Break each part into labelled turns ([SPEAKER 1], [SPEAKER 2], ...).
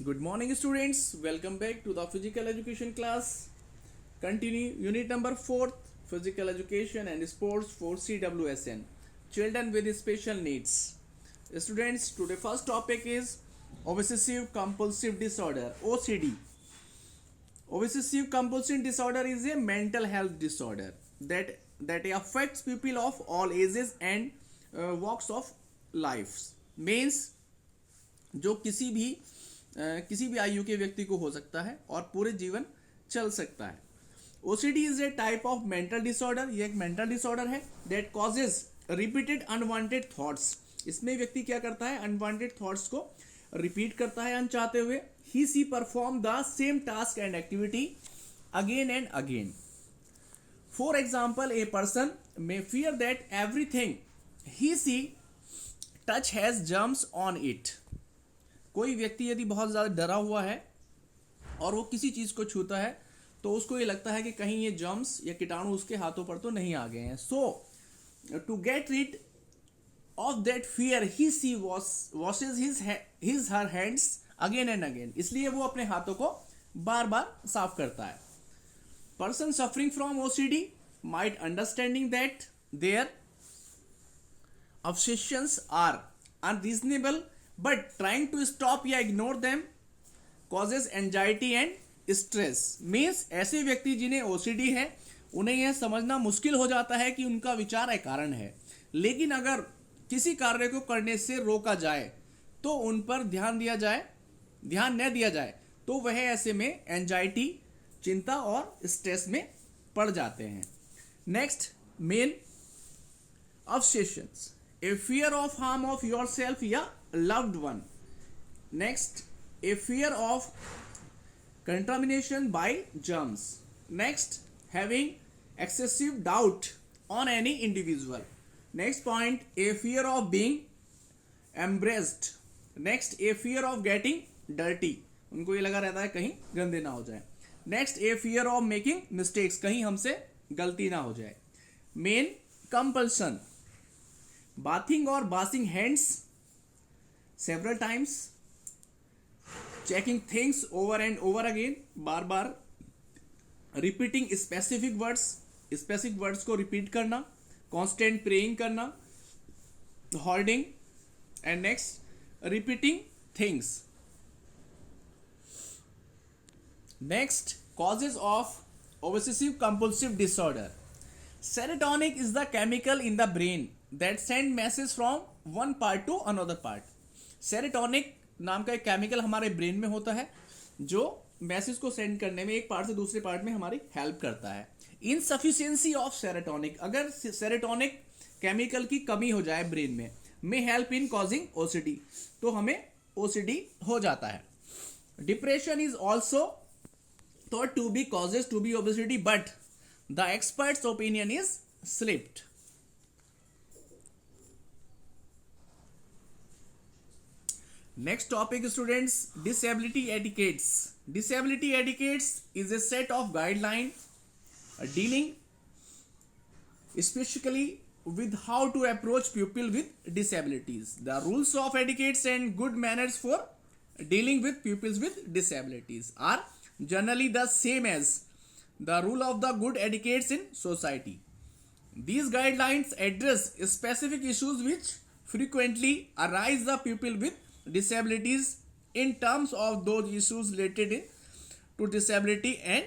[SPEAKER 1] Good morning, students. Welcome back to the physical education class. Continue unit number 4, physical education and sports for CWSN, children with special needs. Students, today first topic is obsessive compulsive disorder, OCD. Obsessive compulsive disorder is a mental health disorder that affects people of all ages and walks of life. Means जो किसी भी आयु के व्यक्ति को हो सकता है और पूरे जीवन चल सकता है. OCD is a type of mental disorder. ये एक मेंटल डिसऑर्डर है that causes repeated unwanted thoughts. इसमें व्यक्ति क्या करता है, अनवांटेड थॉट्स को रिपीट करता है अनचाहते हुए. He she perform the same task and activity again and again. For example, a person may fear that everything he she touch has germs on it. कोई व्यक्ति यदि बहुत ज़्यादा डरा हुआ है और वो किसी चीज़ को छूता है तो उसको ये लगता है कि कहीं ये जर्म्स या कीटाणु उसके हाथों पर तो नहीं आ गए हैं. So to get rid of that fear he she washes his her hands again and again. इसलिए वो अपने हाथों को बार बार साफ करता है. Person suffering from OCD might understanding that there obsessions are unreasonable, but trying to stop या ignore them causes anxiety and stress. Means ऐसे व्यक्ति जिन्हें OCD है उन्हें यह समझना मुश्किल हो जाता है कि उनका विचार अकारण है, लेकिन अगर किसी कार्य को करने से रोका जाए तो उन पर ध्यान न दिया जाए तो वह ऐसे में एंजाइटी, चिंता और स्ट्रेस में पड़ जाते हैं. Next, main obsessions, a fear of harm of yourself या loved one. Next, a fear of contamination by germs. Next, having excessive doubt on any individual. Next point, a fear of being embarrassed. Next, a fear of getting dirty. उनको ये लगा रहता है कहीं गंदे ना हो जाए. Next, a fear of making mistakes. कहीं हमसे गलती ना हो जाए. Main compulsion, bathing or washing hands several times, checking things over and over again, bar bar repeating specific words को repeat करना, constant praying करना, hoarding, and next repeating things. Next, causes of obsessive compulsive disorder. Serotonin is the chemical in the brain that send message from one part to another part. सेरेटोनिक नाम का एक chemical हमारे brain में होता है जो message को सेंड करने में एक पार्ट से दूसरे पार्ट में हमारी हेल्प करता है. इनसफिशियंसी ऑफ सेरोटोनिक, अगर सेरोटोनिक केमिकल की कमी हो जाए ब्रेन में, may help in causing OCD, तो हमें ओसीडी हो जाता है. Depression is also thought to be causes to be obesity, but the experts opinion is slipped. Next topic, students, disability etiquettes. Disability etiquettes is a set of guidelines dealing specifically with how to approach people with disabilities. The rules of etiquettes and good manners for dealing with pupils with disabilities are generally the same as the rule of the good etiquettes in society. These guidelines address specific issues which frequently arise the pupil with disabilities in terms of those issues related to disability and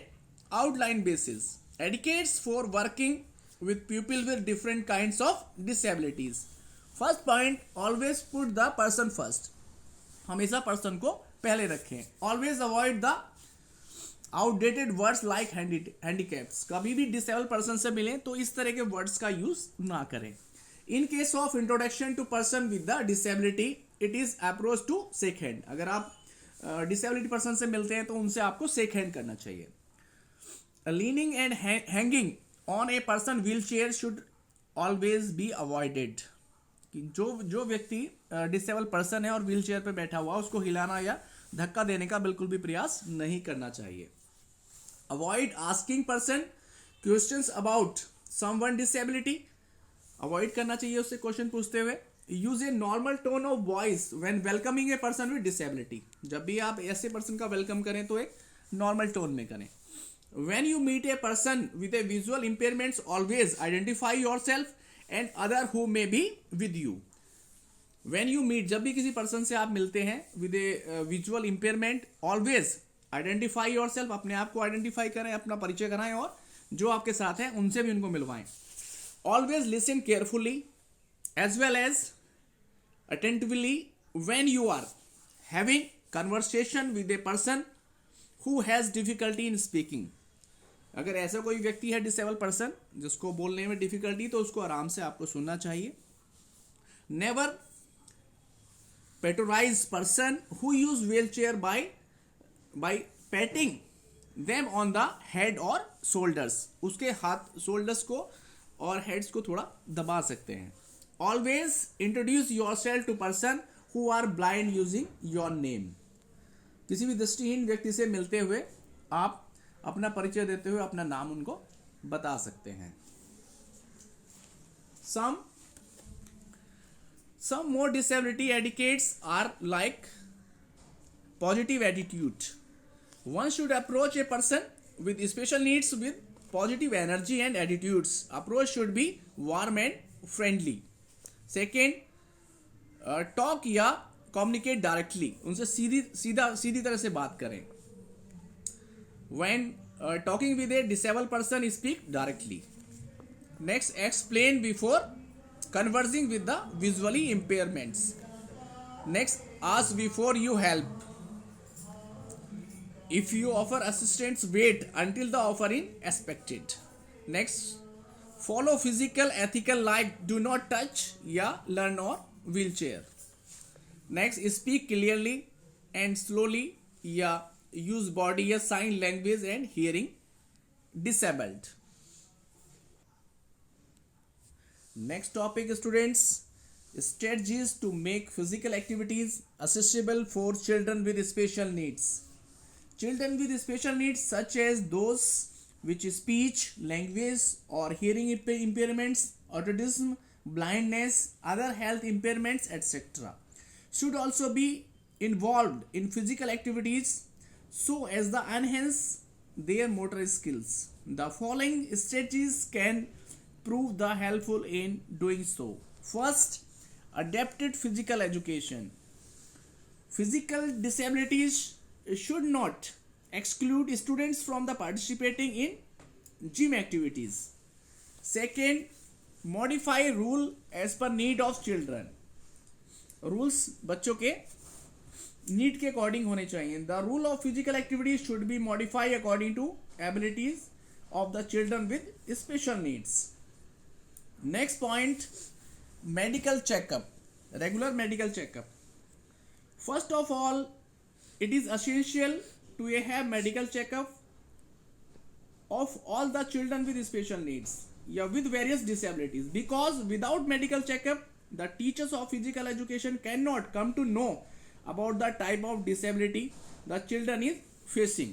[SPEAKER 1] outline basis. Etiquettes for working with people with different kinds of disabilities. First point, always put the person first. हमेशा person को पहले रखें. Always avoid the outdated words like handicaps. कभी भी disable person से मिलें तो इस तरह के वर्ड्स का यूज ना करें. In case of introduction to person with the disability, it is approach to shake hand. अगर आप डिसेबिलिटी पर्सन से मिलते हैं तो उनसे आपको शेक हैंड करना चाहिए. Leaning and hanging on a person wheel chair should always be avoided. जो व्यक्ति डिसेबल पर्सन है और व्हील चेयर पर बैठा हुआ उसको हिलाना या धक्का देने का बिल्कुल भी प्रयास नहीं करना चाहिए. Avoid asking person questions about someone disability. Avoid करना चाहिए उससे क्वेश्चन पूछते हुए. Use a normal tone of voice when welcoming A person with disability. जब भी आप ऐसे पर्सन का वेलकम करें तो एक नॉर्मल टोन में करें। When you meet a person with a visual impairments always identify yourself and other who may be with you. When you meet, जब भी किसी पर्सन से आप मिलते हैं with a visual impairment, always identify yourself, अपने आप को आइडेंटिफाई करें, अपना परिचय कराएं और जो आपके साथ हैं उनसे भी उनको मिलवाएं। Always listen carefully as well as attentively when you are having conversation with a person who has difficulty in speaking। अगर ऐसा कोई व्यक्ति है डिसेबल पर्सन जिसको बोलने में डिफिकल्टी, तो उसको आराम से आपको सुनना चाहिए। Never patronise person who use wheelchair by patting them on the head और शोल्डर्स। उसके हाथ, शोल्डर्स को और हेड्स को थोड़ा दबा सकते हैं। Always introduce yourself to person who are blind using your name। किसी भी दृष्टिहीन व्यक्ति से मिलते हुए आप अपना परिचय देते हुए अपना नाम उनको बता सकते हैं। Some more disability etiquettes are like positive attitude। One should approach a person with special needs with positive energy and attitudes। Approach should be warm and friendly। Second, talk या कम्युनिकेट डायरेक्टली, उनसे सीधी तरह से बात करें। When talking with a disable person speak directly. Next, explain before conversing with the visually impairments. Next, ask before you help. If you offer assistance, wait until the offer in expected. Next, follow physical ethical like do not touch या learn or wheelchair। next, speak clearly and slowly या use body या sign language and hearing disabled। next topic students, strategies to make physical activities accessible for children with special needs। children with special needs such as those which speech, language or hearing impairments, autism, blindness, other health impairments, etc. should also be involved in physical activities so as to enhance their motor skills। The following strategies can prove the helpful in doing so। First, adapted physical education। Physical disabilities should not exclude students from the participating in gym activities। Second, modify rule as per need of children। rules बच्चों के need के according होने चाहिए। The rule of physical activities should be modified according to abilities of the children with special needs। Next point, medical checkup, regular medical checkup। First of all, it is essential to have medical checkup of all the children with special needs या with various disabilities, because without medical checkup the teachers of physical education cannot come to know about the type of disability the children is facing।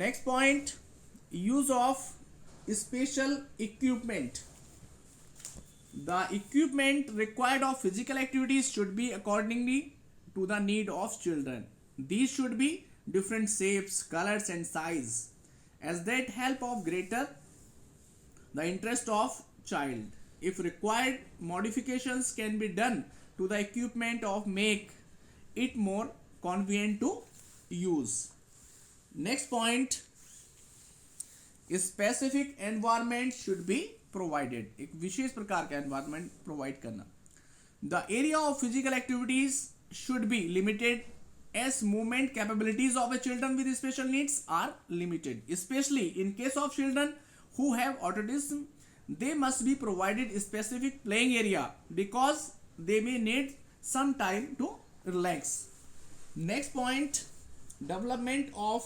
[SPEAKER 1] Next point, use of special equipment। The equipment required of physical activities should be accordingly to the need of children। These should be different shapes, colors and size as that help of greater the interest of child। If required, modifications can be done to the equipment of make it more convenient to use। Next point, specific environment should be provided। एक विशेष प्रकार का environment provide करना। The area of physical activities should be limited as movement capabilities of a children with special needs are limited, especially in case of children who have autism। They must be provided specific playing area because they may need some time to relax। Next point, development of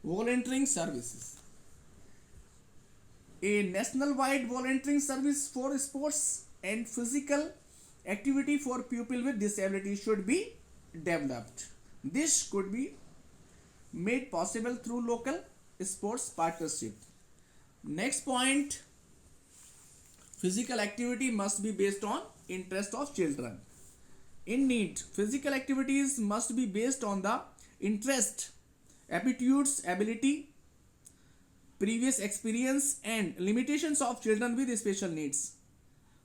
[SPEAKER 1] volunteering services। A national-wide volunteering service for sports and physical activity for people with disability should be developed। This could be made possible through local sports partnership। Next point, physical activity must be based on interest of children. In NEET, physical activities must be based on the interest, aptitudes, ability, previous experience and limitations of children with special needs.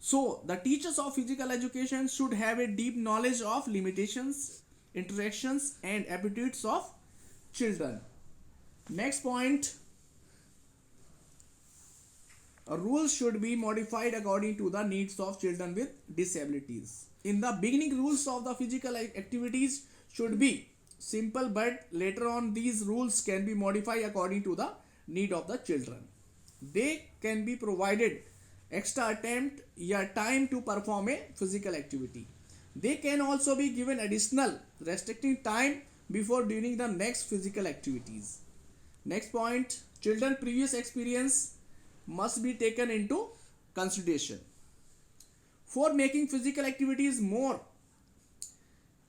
[SPEAKER 1] So, the teachers of physical education should have a deep knowledge of limitations, interactions and aptitudes of children. Next point, rules should be modified according to the needs of children with disabilities. In the beginning, rules of the physical activities should be simple, but later on these rules can be modified according to the need of the children. They can be provided extra attempt or time to perform a physical activity. They can also be given additional restricting time before doing the next physical activities. Next point, children previous experience must be taken into consideration. For making physical activities more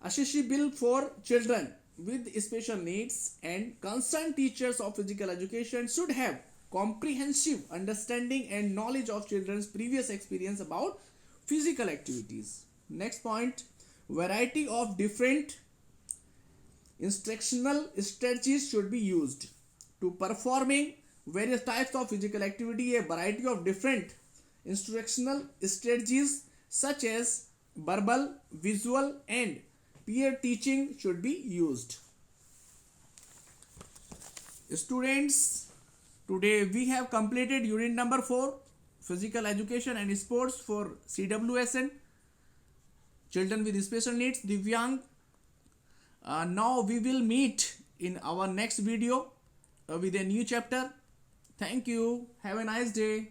[SPEAKER 1] accessible for children with special needs, and concerned teachers of physical education should have comprehensive understanding and knowledge of children's previous experience about physical activities. Next point, variety of different instructional strategies should be used to performing various types of physical activity. A variety of different instructional strategies such as verbal, visual and peer teaching should be used. Students, today we have completed unit number 4, physical education and sports for CWSN, children with special needs, Divyang. Now we will meet in our next video with a new chapter. Thank you. Have a nice day.